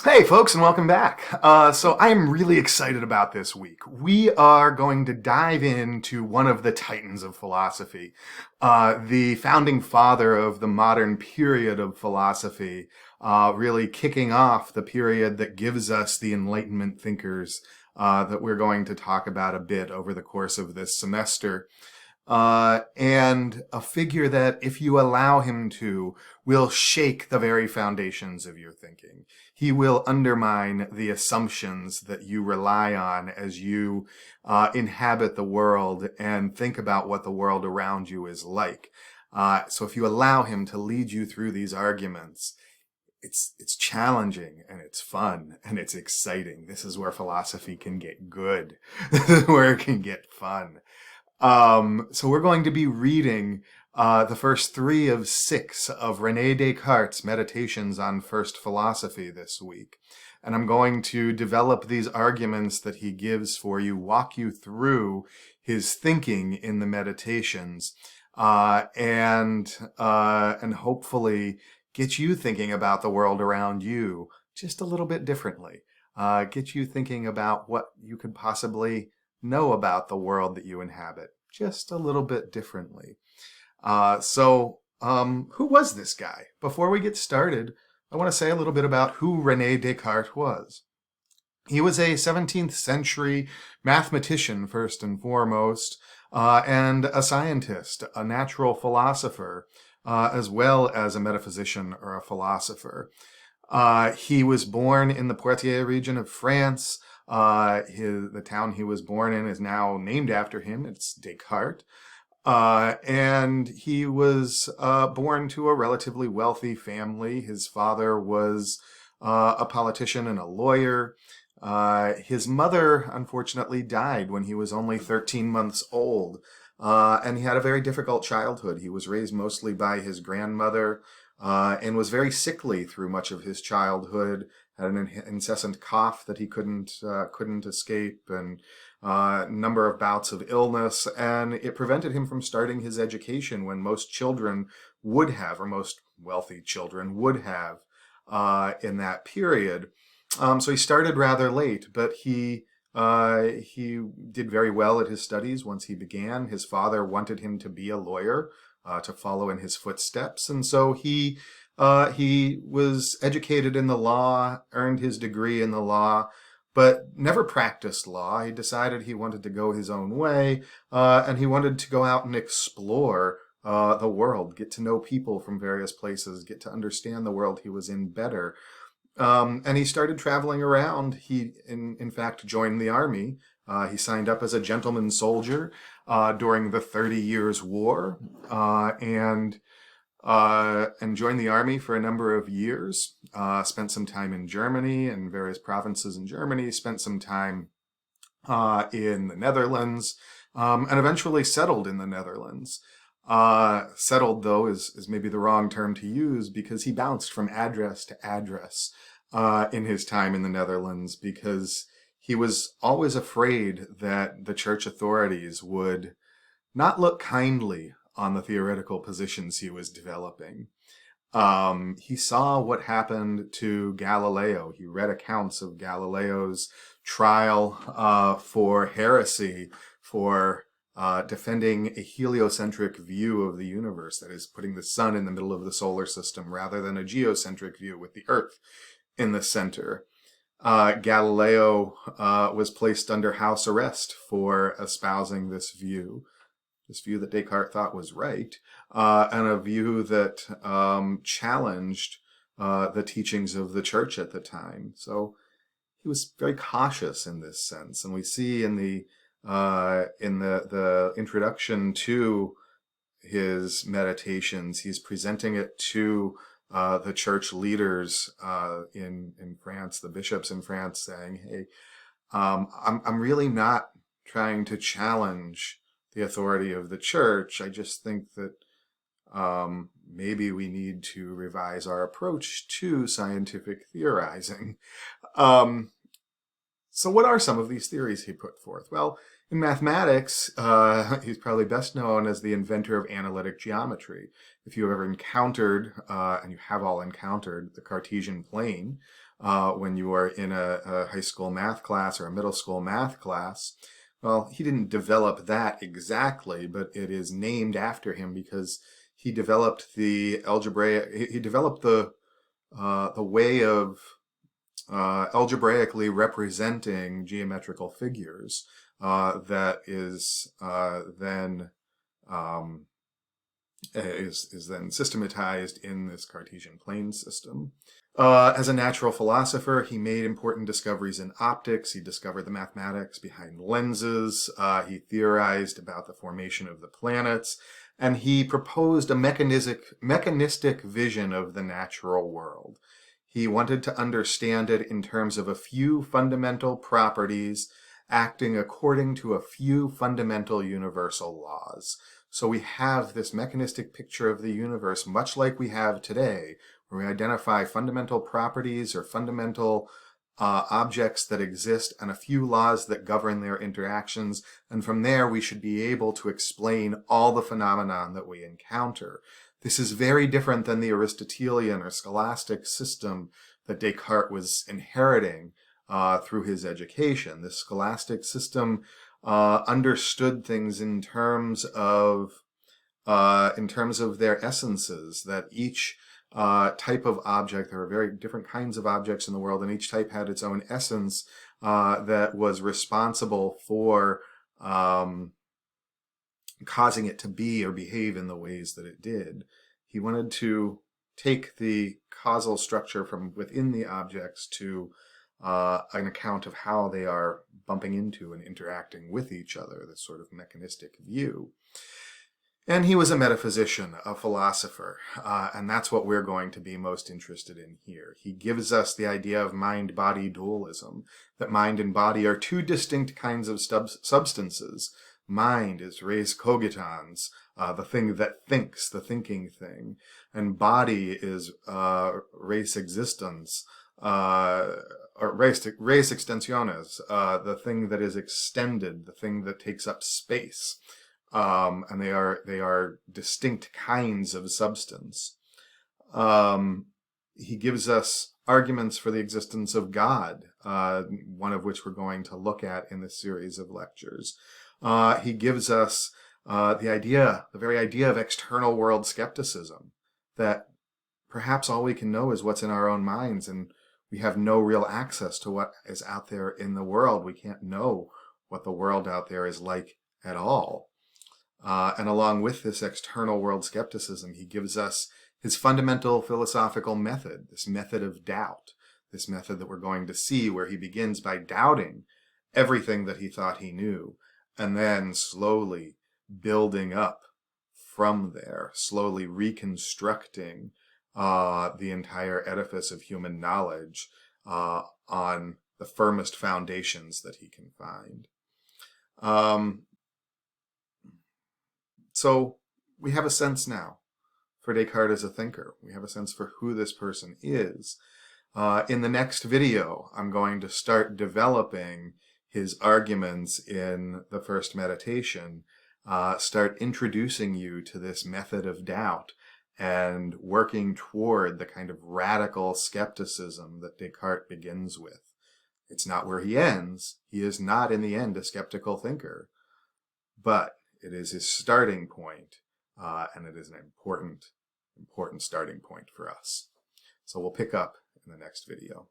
Hey, folks, and welcome back. So I am really excited about this week. We are going to dive into one of the titans of philosophy, the founding father of the modern period of philosophy, really kicking off the period that gives us the Enlightenment thinkers that we're going to talk about a bit over the course of this semester. And a figure that, if you allow him to, will shake the very foundations of your thinking. He will undermine the assumptions that you rely on as you inhabit the world and think about what the world around you is like. So if you allow him to lead you through these arguments, it's challenging and it's fun and it's exciting. This is where philosophy can get good. This is where it can get fun. So we're going to be reading the first 3 of 6 of René Descartes' Meditations on First Philosophy this week. And I'm going to develop these arguments that he gives for you, walk you through his thinking in the meditations, and hopefully get you thinking about the world around you just a little bit differently. Get you thinking about what you could possibly know about the world that you inhabit just a little bit differently. Who was this guy? Before we get started, I want to say a little bit about who René Descartes was. He was a 17th century mathematician, first and foremost, and a scientist, a natural philosopher, as well as a metaphysician or a philosopher. He was born in the Poitiers region of France. The town he was born in is now named after him. It's Descartes. And he was born to a relatively wealthy family. His father was a politician and a lawyer. His mother, unfortunately, died when he was only 13 months old. And he had a very difficult childhood. He was raised mostly by his grandmother, and was very sickly through much of his childhood. Had an incessant cough that he couldn't escape, and a number of bouts of illness, and it prevented him from starting his education when most children would have, or most wealthy children would have, in that period. So he started rather late, but he did very well at his studies once he began. His father wanted him to be a lawyer, to follow in his footsteps, and so he was educated in the law, earned his degree in the law, but never practiced law. He decided he wanted to go his own way, and he wanted to go out and explore the world, get to know people from various places, get to understand the world he was in better. And he started traveling around. He, in fact, joined the army. He signed up as a gentleman soldier during the 30 Years' War, and joined the army for a number of years. Spent some time in Germany and various provinces in Germany. Spent some time in the Netherlands, and eventually settled in the Netherlands. Settled, though, is maybe the wrong term to use, because he bounced from address to address in his time in the Netherlands, because he was always afraid that the church authorities would not look kindly on the theoretical positions he was developing. He saw what happened to Galileo. He read accounts of Galileo's trial for heresy, for defending a heliocentric view of the universe, that is, putting the sun in the middle of the solar system rather than a geocentric view with the Earth in the center. Galileo was placed under house arrest for espousing this view that Descartes thought was right, and a view that challenged the teachings of the church at the time. So he was very cautious in this sense, and we see in the introduction to his meditations, he's presenting it to the church leaders in France, the bishops in France, saying, "Hey, I'm really not trying to challenge the authority of the church. I just think that maybe we need to revise our approach to scientific theorizing." So what are some of these theories he put forth? Well, in mathematics, he's probably best known as the inventor of analytic geometry. If you have ever encountered, and you have all encountered, the Cartesian plane, when you are in a high school math class or a middle school math class. Well, he didn't develop that exactly, but it is named after him because he developed the algebraic. He developed the way of algebraically representing geometrical figures that then um, is then systematized in this Cartesian plane system. As a natural philosopher, he made important discoveries in optics. He discovered the mathematics behind lenses. He theorized about the formation of the planets. And he proposed a mechanistic vision of the natural world. He wanted to understand it in terms of a few fundamental properties acting according to a few fundamental universal laws. So we have this mechanistic picture of the universe, much like we have today, where we identify fundamental properties or fundamental objects that exist and a few laws that govern their interactions. And from there, we should be able to explain all the phenomenon that we encounter. This is very different than the Aristotelian or scholastic system that Descartes was inheriting through his education. The scholastic system understood things in terms of their essences, that each type of object, there are very different kinds of objects in the world, and each type had its own essence that was responsible for causing it to be or behave in the ways that it did. He wanted to take the causal structure from within the objects to an account of how they are bumping into and interacting with each other, this sort of mechanistic view. And he was a metaphysician, a philosopher, and that's what we're going to be most interested in here. He gives us the idea of mind-body dualism, that mind and body are two distinct kinds of substances. Mind is res cogitans, the thing that thinks, the thinking thing, and body is res existens, or res extensiones, the thing that is extended, the thing that takes up space. And they are distinct kinds of substance. He gives us arguments for the existence of God, one of which we're going to look at in this series of lectures. He gives us the very idea of external world skepticism, that perhaps all we can know is what's in our own minds, and we have no real access to what is out there in the world. We can't know what the world out there is like at all. And along with this external world skepticism, he gives us his fundamental philosophical method, this method of doubt, this method that we're going to see, where he begins by doubting everything that he thought he knew, and then slowly building up from there, slowly reconstructing the entire edifice of human knowledge on the firmest foundations that he can find. So we have a sense now for Descartes as a thinker. We have a sense for who this person is. In the next video, I'm going to start developing his arguments in the first meditation, start introducing you to this method of doubt and working toward the kind of radical skepticism that Descartes begins with. It's not where he ends. He is not, in the end, a skeptical thinker, but it is his starting point, and it is an important starting point for us. So we'll pick up in the next video.